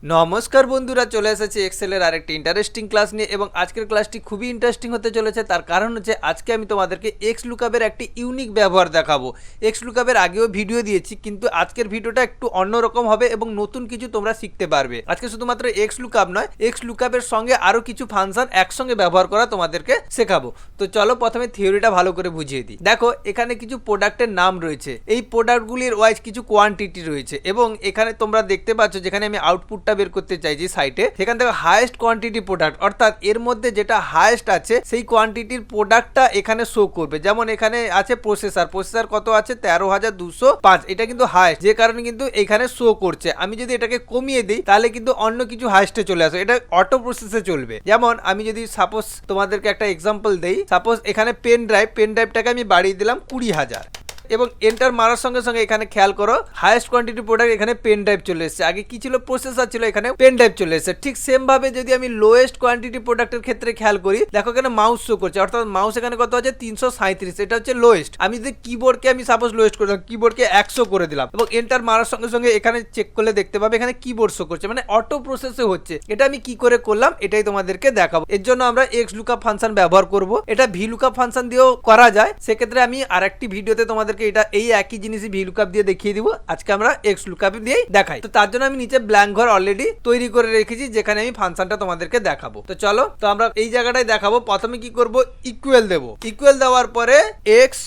নমস্কার বন্ধুরা, চলে এসেছে এক্সেলের আরেকটি ইন্টারেস্টিং ক্লাস নিয়ে। এবং আজকের ক্লাসটি খুবই ইন্টারেস্টিং হতে চলেছে। তার কারণ হচ্ছে আজকে আমি তোমাদেরকে এক্স লুকআপের একটি ইউনিক ব্যবহার দেখাবো। এক্স লুকআপের আগেও ভিডিও দিয়েছি, কিন্তু আজকের ভিডিওটা একটু অন্যরকম হবে এবং নতুন কিছু তোমরা শিখতে পারবে। আজকে শুধুমাত্র এক্স লুকআপ নয়, এক্স লুকআপের সঙ্গে আরও কিছু ফাংশন একসঙ্গে ব্যবহার করা তোমাদেরকে শেখাবো। তো চলো প্রথমে থিওরিটা ভালো করে বুঝিয়ে দিই। দেখো, এখানে কিছু প্রোডাক্টের নাম রয়েছে, এই প্রোডাক্টগুলির ওয়াইজ কিছু কোয়ান্টিটি রয়েছে এবং এখানে তোমরা দেখতে পাচ্ছ যেখানে আমি আউটপুটটা বের করতে চাইছি সাইটে, সেখান থেকে হাইয়েস্ট কোয়ান্টিটি প্রোডাক্ট, অর্থাৎ এর মধ্যে যেটা হাইয়েস্ট আছে সেই কোয়ান্টিটির প্রোডাক্টটা এখানে শো করবে। যেমন এখানে আছে প্রসেসর কত আছে 13,205, এটা কিন্তু হাইয়েস্ট, যে কারণে কিন্তু এখানে শো করছে। আমি যদি এটাকে কমিয়ে দিই তাহলে কিন্তু অন্য কিছু হাইয়েস্টে চলে আসে, এটা অটো প্রসেসে চলবে। যেমন আমি যদি সাপোজ তোমাদেরকে একটা এক্সাম্পল দেই, সাপোজ এখানে পেন ড্রাইভটাকে আমি বাড়িয়ে দিলাম 20,000 এবং এন্টার মারার সঙ্গে সঙ্গে এখানে খেয়াল করো হাইয়েস্ট কোয়ান্টিটি প্রোডাক্ট এখানে পেন ড্রাইভ চলে এসেছে। আগে কি ছিল, প্রসেসর ছিল, এখানে পেন ড্রাইভ চলে এসেছে। ঠিক সেম ভাবে যদি আমি লোয়েস্ট কোয়ান্টিটি প্রোডাক্টের ক্ষেত্রে খেয়াল করি, দেখো এখানে মাউস শো করছে, অর্থাৎ মাউস এখানে কত আছে 337, এটা হচ্ছে লোয়েস্ট। আমি যদি কিবোর্ডকে আমি সাপোজ লোয়েস্ট করে দিলাম, কিবোর্ডকে 100 করে দিলাম এবং এন্টার মারার সঙ্গে সঙ্গে এখানে চেক করলে দেখতে পাবে এখানে কিবোর্ড শো করছে, মানে অটো প্রসেসে হচ্ছে। এটা আমি কি করে করলাম এটাই তোমাদেরকে দেখাবো। এর জন্য আমরা এক্স লুকআপ ফাংশন ব্যবহার করব। এটা ভি লুকআপ ফাংশন দিয়েও করা যায়, সেক্ষেত্রে আমি আরেকটি ভিডিওতে তোমাদেরকে এটা এই একই জিনিসই ভি লুকআপ দিয়ে দেখিয়ে দিব। আজকে আমরা এক্স লুকআপ দিয়ে দেখাই। তো তার জন্য আমি নিচে ব্ল্যাঙ্ক ঘর অলরেডি তৈরি করে রেখেছি, যেখানে আমি ফাংশনটা তোমাদেরকে দেখাবো। তো চলো, তো আমরা এই জায়গাটায় দেখাবো। প্রথমে কি করব, ইকুয়াল দেব। ইকুয়াল দেওয়ার পরে এক্স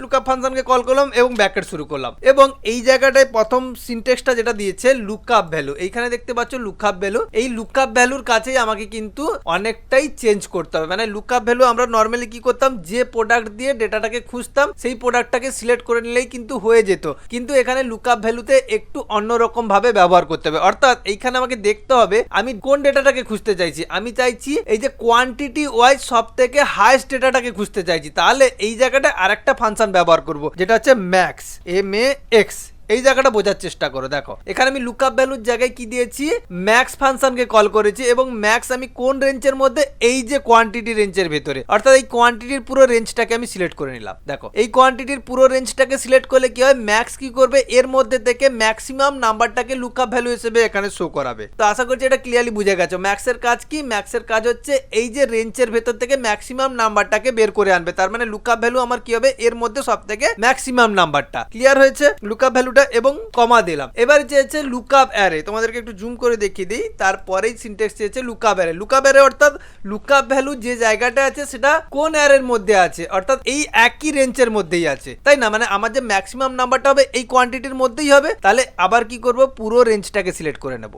লুকআপ ফাংশনকে কল করলাম এবং ব্র্যাকেট শুরু করলাম। এবং এই জায়গাটায় প্রথম সিনট্যাক্সটা যেটা দিয়েছে লুকআপ ভ্যালু, এইখানে দেখতে পাচ্ছ লুকআপ ভ্যালু। এই লুকআপ ভ্যালুর কাছেই আমাকে কিন্তু অনেকটাই চেঞ্জ করতে হবে। মানে লুকআপ ভ্যালু আমরা নরমালি কি করতাম, যে প্রোডাক্ট দিয়ে ডেটাটাকে খুঁজতাম সেই প্রোডাক্টটাকে সিলেক্ট করে নিলেই কিন্তু হয়ে যেত, কিন্তু এখানে লুকআপ ভ্যালুতে একটু অন্যরকম ভাবে ব্যবহার করতে হবে। অর্থাৎ এইখানে আমাকে দেখতে হবে আমি কোন ডেটাটাকে খুঁজতে চাইছি। আমি চাইছি এই যে কোয়ান্টিটি ওয়াইজ সব থেকে হাইয়েস্ট ডেটাটাকে খুঁজতে চাইছি, তাহলে এই জায়গাটায় আরেকটা ফাংশন ব্যবহার করব, যেটা হচ্ছে ম্যাক্স, MAX। এই জায়গাটা বোঝার চেষ্টা করো। দেখো এখানে আমি লুকআপ ভ্যালুর জায়গায় কি দিয়েছি, ম্যাক্স ফাংশনকে কল করেছি এবং ম্যাক্স আমি কোন রেঞ্জের মধ্যে, এই যে কোয়ান্টিটি রেঞ্জের ভেতরে, অর্থাৎ এই কোয়ান্টিটির পুরো রেঞ্জটাকে আমি সিলেক্ট করে নিলাম। দেখো এই কোয়ান্টিটির পুরো রেঞ্জটাকে সিলেক্ট করলে কি হয়, ম্যাক্স কি করবে, এর মধ্যে থেকে ম্যাক্সিমাম নাম্বারটাকে লুকআপ ভ্যালু হিসেবে এখানে শো করাবে। তো আশা করছি এটা ক্লিয়ারলি বুঝে গেছো। ম্যাক্সের কাজ কি, ম্যাক্সের কাজ হচ্ছে এই যে রেঞ্জের ভেতর থেকে ম্যাক্সিমাম নাম্বারটাকে বের করে আনবে। তার মানে লুকআপ ভ্যালু আমার কি হবে, এর মধ্যে সব থেকে ম্যাক্সিমাম নাম্বারটা। ক্লিয়ার হয়েছে লুকআপ ভ্যালুটা? এবং কমা দিলাম। এবার চেয়েছে লুকআপ অ্যারে, তোমাদেরকে একটু জুম করে দেখিয়ে দিই। তারপরেই সিনট্যাক্স চেয়েছে লুকআপ অ্যারে। লুকআপ অ্যারে অর্থাৎ লুকআপ ভ্যালু যে জায়গাটা আছে সেটা কোন অ্যারের মধ্যে আছে, অর্থাৎ এই একই রেঞ্জের মধ্যেই আছে, তাই না? মানে আমার যে ম্যাক্সিমাম নাম্বারটা হবে এই কোয়ান্টিটির মধ্যেই হবে। তাহলে আবার কি করব, পুরো রেঞ্জটাকে সিলেক্ট করে নেব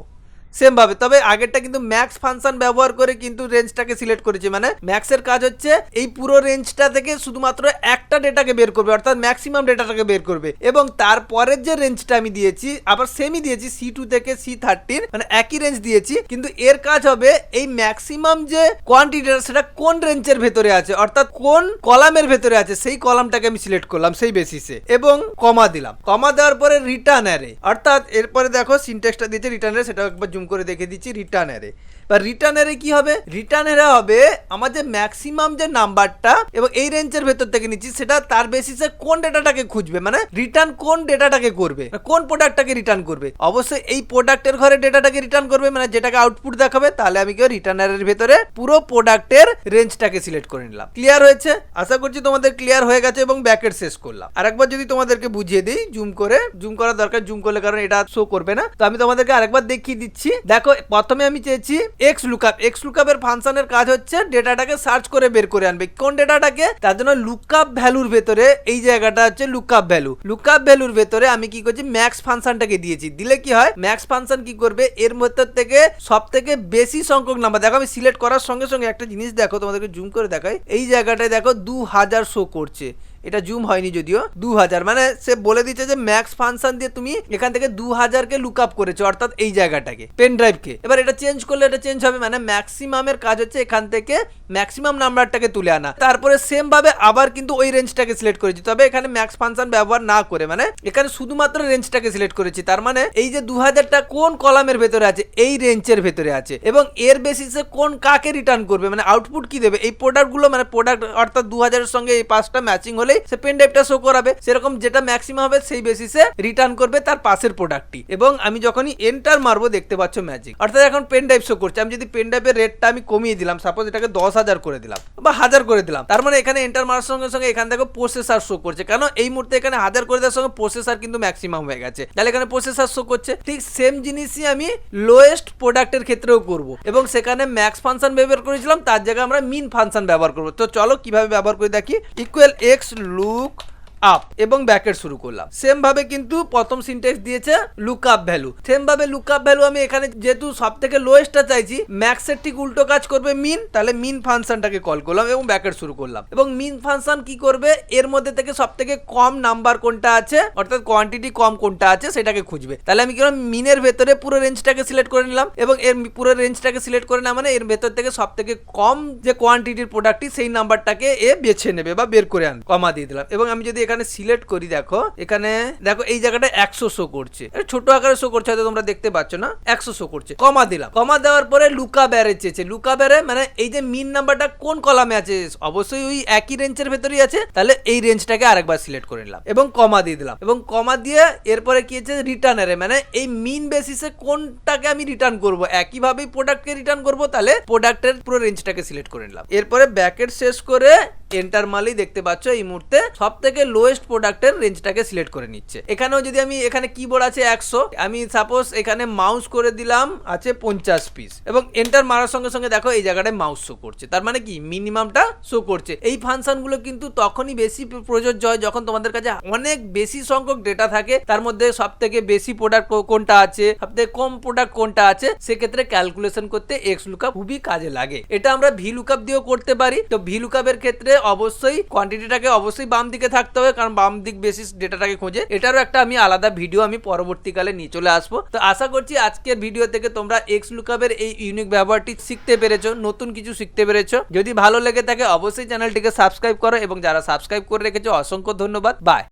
সেম ভাবে। তবে আগেরটা কিন্তু ম্যাক্স ফাংশন ব্যবহার করে কিন্তু রেঞ্জটাকে সিলেক্ট করেছি। মানে ম্যাক্সের কাজ হচ্ছে এই পুরো রেঞ্জটা থেকে শুধুমাত্র একটা ডেটাকে বের করবে, অর্থাৎ ম্যাক্সিমাম ডেটাটাকে বের করবে। এবং তারপরের যে রেঞ্জটা আমি দিয়েছি আবার সেমই দিয়েছি, C2 থেকে C13, মানে একই রেঞ্জ দিয়েছি, কিন্তু এর কাজ হবে এই ম্যাক্সিমাম যে কোয়ান্টিটি সেটা কোন রেঞ্জের ভেতরে আছে, অর্থাৎ কোন কলামের ভেতরে আছে, সেই কলামটাকে আমি সিলেক্ট করলাম সেই বেসিসে এবং কমা দিলাম। কমা দেওয়ার পরে রিটার্ন অ্যারে, অর্থাৎ এরপরে দেখো সিনট্যাক্সটা দিয়েছে রিটার্ন অ্যারে, সেটা একবার জুম করে দেখে দিচ্ছি। রিটার্ন অ্যারে বা রিটার্ন অ্যারে কি হবে, রিটার্ন অ্যারে হবে আমার যে ম্যাক্সিমাম যে নাম্বারটা এবং এই রেঞ্জের ভেতর থেকে নিচ্ছি সেটা তার বেসিসে কোন ডেটাটাকে খুঁজবে, মানে রিটার্ন কোন ডেটাটাকে করবে, কোন প্রোডাক্টটাকে রিটার্ন করবে। অবশ্যই এই প্রোডাক্টের ঘরে ডেটাটাকে রিটার্ন করবে, মানে যেটাকে আউটপুট দেখাবে। তাহলে আমি কি রিটার্ন অ্যারের ভেতরে পুরো প্রোডাক্টের রেঞ্জটাকে সিলেক্ট করে নিলাম। ক্লিয়ার হয়েছে? আশা করছি তোমাদের ক্লিয়ার হয়ে গেছে এবং ব্র্যাকেট শেষ করলাম। আরেকবার যদি তোমাদেরকে বুঝিয়ে দিই, জুম করার দরকার, জুম করলে কারণ এটা শো করবে না, তো আমি তোমাদেরকে আরেকবার দেখিয়ে দিচ্ছি। দেখো প্রথমে আমি চেয়েছি এক্স লুকআপ এর ফাংশনের কাজ হচ্ছে ডেটাটাকে সার্চ করে বের করে আনবে। কোন ডেটাটাকে? তার জন্য লুকআপ ভ্যালুর ভেতরে এই জায়গাটা হচ্ছে লুকআপ ভ্যালুর ভেতরে আমি কি করছি, ম্যাক্স ফাংশনটাকে দিয়েছি। দিলে কি হয়, ম্যাক্স ফাংশন কি করবে, এর মধ্যে থেকে সব থেকে বেশি সংখ্যক নাম্বার, দেখো আমি সিলেক্ট করার সঙ্গে সঙ্গে একটা জিনিস দেখো, তোমাদেরকে জুম করে দেখাই। এই জায়গাটায় দেখো 2000 শো করছে, এটা জুম হয়নি যদিও, 2000, মানে সে বলে দিচ্ছে যে ম্যাক্স ফাংশন দিয়ে তুমি এখান থেকে 2000কে লুকআপ করেছো, অর্থাৎ এই জায়গাটাকে, পেন ড্রাইভকে। এবার এটা চেঞ্জ করলে এটা চেঞ্জ হবে, মানে ম্যাক্সিমামের কাজ হচ্ছে এখান থেকে ম্যাক্সিমাম নাম্বারটাকে তুলে আনা। তারপরে সেম ভাবে আবার কিন্তু ওই রেঞ্জটাকে সিলেক্ট করেছি, তবে এখানে ম্যাক্স ফাংশন ব্যবহার না করে, মানে এখানে শুধুমাত্র রেঞ্জটাকে সিলেক্ট করেছি। তার মানে এই যে 2000টা কোন কলামের ভেতরে আছে, এই রেঞ্জের ভেতরে আছে এবং এর বেসিসে কোন কাকে রিটার্ন করবে, মানে আউটপুট কি দেবে, এই প্রোডাক্টগুলো, মানে প্রোডাক্ট অর্থাৎ 2000 এর সঙ্গে এই 5টা ম্যাচিং হলে করলেই সে পেন ড্রাইভটা শো করাবে, সেরকম যেটা ম্যাক্সিমাম হবে সেই বেসিসে রিটার্ন করবে তার পাশের প্রোডাক্টটি। এবং আমি যখনই এন্টার মারবো দেখতে পাচ্ছ ম্যাজিক, অর্থাৎ এখন পেন ড্রাইভ শো করছে। আমি যদি পেন ড্রাইভের রেটটা আমি কমিয়ে দিলাম, সাপোজ এটাকে 10,000 করে দিলাম বা 1000 করে দিলাম, তার মানে এখানে এন্টার মারার সঙ্গে সঙ্গে এখান থেকে প্রসেসর শো করছে। কেন এই মুহূর্তে এখানে 1000 করে দেওয়ার সঙ্গে প্রসেসর কিন্তু ম্যাক্সিমাম হয়ে গেছে, তাহলে এখানে প্রসেসর শো করছে। ঠিক সেম জিনিসই আমি লোয়েস্ট প্রোডাক্টের ক্ষেত্রেও করব, এবং সেখানে ম্যাক্স ফাংশন ব্যবহার করেছিলাম, তার জায়গায় আমরা মিন ফাংশন ব্যবহার করব। তো চলো কিভাবে ব্যবহার করে দেখি। ইকুয়াল এক্স লুক আপ এবং ব্যাকেট শুরু করলাম। সেম ভাবে কিন্তু প্রথম সিনট্যাক্স দিয়েছে লুক আপ ভ্যালু, সেম ভাবে লুক আপ ভ্যালু আমি এখানে যেহেতু সব থেকে লোয়েস্টটা চাইছি, ম্যাক্সের ঠিক উল্টো কাজ করবে মিন, তাহলে মিন ফাংশনটাকে কল করলাম এবং ব্যাকেট শুরু করলাম। এবং মিন ফাংশন কি করবে, এর মধ্যে থেকে সব থেকে কম নাম্বার কোনটা আছে, অর্থাৎ কোয়ান্টিটি কম কোনটা আছে সেটাকে খুঁজবে। তাহলে আমি কি করলাম, মিনের ভেতরে পুরো রেঞ্জটাকে সিলেক্ট করে নিলাম, এবং এর পুরো রেঞ্জটাকে সিলেক্ট করে না মানে এর ভেতর থেকে সব থেকে কম যে কোয়ান্টিটির প্রোডাক্টটি সেই নাম্বারটাকে এ বেছে নেবে বা বের করে আন, কমা দিয়ে দিলাম। এবং আমি যদি এখানে সিলেক্ট করি, দেখো এখানে দেখো এই জায়গাটা 100 শো করছে, ছোট আকারে শো করছে, হয়তো তোমরা দেখতে পাচ্ছ না, 100 শো করছে। কমা দিলাম, কমা দেওয়ার পরে লুকা ব্যারে চেয়েছে। লুকা ব্যারে মানে এই যে মিন নাম্বারটা কোন কলামে আছে, অবশ্যই ওই একই রেঞ্জের ভেতরেই আছে, তাহলে এই রেঞ্জটাকে আরেকবার সিলেক্ট করে নিলাম এবং কমা দিয়ে দিলাম। এবং কমা দিয়ে এরপরে কি আছে, রিটার্নারে মানে এই মিন বেসিসে কোনটাকে আমি রিটার্ন করব, একইভাবেই প্রোডাক্টকে রিটার্ন করব, তাহলে প্রোডাক্টের পুরো রেঞ্জটাকে সিলেক্ট করে নিলাম। এরপরে ব্যাকেট শেষ করে এন্টার মারলেই দেখতে পাচ্ছ এই মুহূর্তে সব থেকে লোয়েস্ট প্রোডাক্টের রেঞ্জটাকে সিলেক্ট করে নিচ্ছে। এখানেও যদি আমি এখানে কিবোর্ড আছে 100, আমি সাপোজ এখানে মাউস করে দিলাম আছে 50 পিস, এবং এন্টার মারার সঙ্গে সঙ্গে দেখো এই জায়গাটায় মাউস শো করছে, তার মানে কি মিনিমামটা শো করছে। এই ফাংশনগুলো কিন্তু তখনই বেশি প্রযোজ্য হয় যখন তোমাদের কাছে অনেক বেশি সংখ্যক ডেটা থাকে, তার মধ্যে সব থেকে বেশি প্রোডাক্ট কোনটা আছে, সব থেকে কম প্রোডাক্ট কোনটা আছে, সেক্ষেত্রে ক্যালকুলেশন করতে এক্স লুকআপ খুবই কাজে লাগে। এটা আমরা ভি লুকআপ দিয়েও করতে পারি। তো ভি লুকআপের ক্ষেত্রে অবশ্যই কোয়ান্টিটিটাকে অবশ্যই বাম দিকে থাকতে হবে, কারণ বাম দিক বেসিস ডেটাটাকে খোঁজে। এটারও একটা আমি আলাদা ভিডিও আমি পরবর্তীকালে নিয়ে চলে আসবো। তো আশা করছি আজকের ভিডিও থেকে তোমরা এক্স লুকআপের এই ইউনিক ব্যবহারটি শিখতে পেরেছো, নতুন কিছু শিখতে পেরেছো। যদি ভালো লেগে থাকে অবশ্যই চ্যানেলটিকে সাবস্ক্রাইব করো, এবং যারা সাবস্ক্রাইব করে রেখেছো অসংখ্য ধন্যবাদ। বাই।